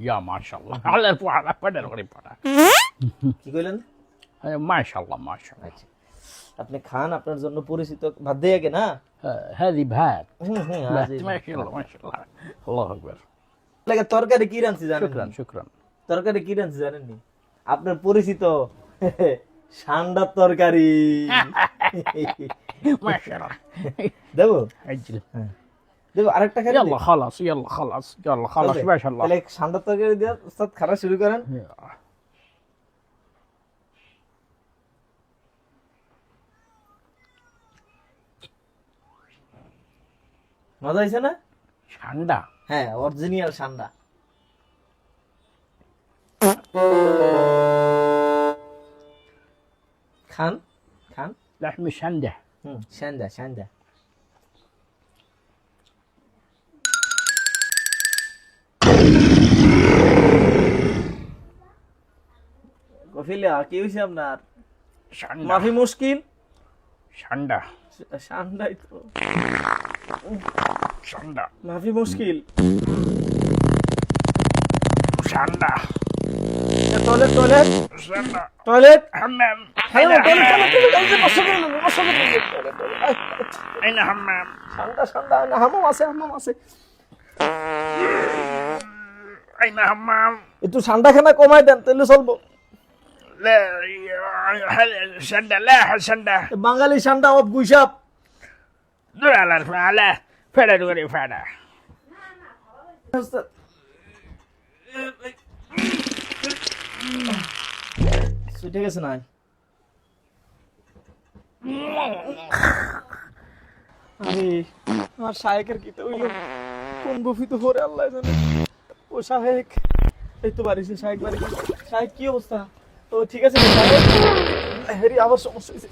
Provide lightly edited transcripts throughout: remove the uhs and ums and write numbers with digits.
ইয়া মাশাআল্লাহ আল্লাহর পড়া পড়ার করে পড়া কি কইলেন? মাশাআল্লাহ মাশাআল্lah আচ্ছা, আপনি খান, আপনার জন্য পরিচিত ভাত দিয়ে আগে না। هذه بهات জি। ما شاء الله ما شاء الله الله اكبر লাগে তরকারি কি রাঁধছি জানেন? شكرا شكرا তরকারি কি রাঁধছি জানেন নি? আপনার পরিচিত সান্ডার তরকারি। ما شاء الله দেবো عجل দেবো আরেকটা খাই। يلا خلاص يلا خلاص يلا خلاص ما شاء الله তাহলে সান্ডার তরকারি দিয়ে উস্তাদ খাওয়া শুরু করেন। মজা হয়েছে না? ঠান্ডা হ্যাঁ, অরিজিনাল সান্ডা। খান খান। لحم شنده সান্ডা সান্ডা। কফিলা কি হয়েছে আপনার? شنده মাফি মুশকিল। شنده সান্ডাই তো شنده মাফি মুশকিল। شنده toilet toilet شنده toilet. حمام hello أين toilet. أين حمام সান্ডা সান্ডা হামাম আছে হামাম আছে। أين حمام একটু ঠান্ডা খানা কমাই দেন তাহলে চলবো। لا شنده لا شنده বাঙালি ঠান্ডা অফ গুইসাপ। دور على الفعلة فلا دوري فعلة ঠিক আছে না? আরে আমার শায়েকের কি তো হইল, কোন বফিত হরে আল্লাহ জানে। ও শায়েক এই তো বাড়িছে, শায়েক বাড়ি। শায়েক কি অবস্থা? ও ঠিক আছে শায়েক? হেরি আবার সমস্যা হয়েছে।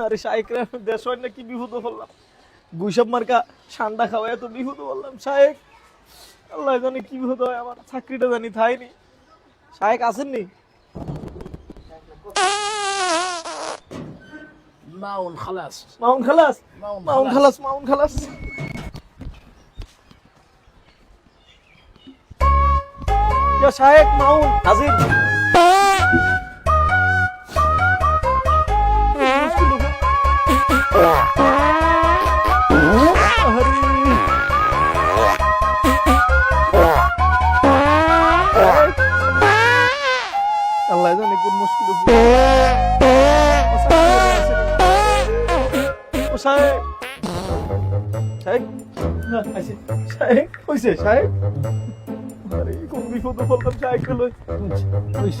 আরে শায়েক রে, দেশ হয় না কি বিপদ বললাম। গুইসব মার্কা ঠান্ডা খাওয়া এত বিপদ বললাম। শায়েক আল্লাহ জানে কি বিপদ হয় আমার, চাকরিটা জানি থাইনি। শায়েক আসেননি? ماون خلاص মাউন খালাস মাউন খালাস মাউন খালাস। ইয়া শায়েক মাউন হাজির। আল্লাহ জানে কোন মুশকিল হচ্ছে। ও শায়েক শায়েক শায়েক হইছে শায়েক। আরে কোন বিপদ বলতাম শায়েক লই। وش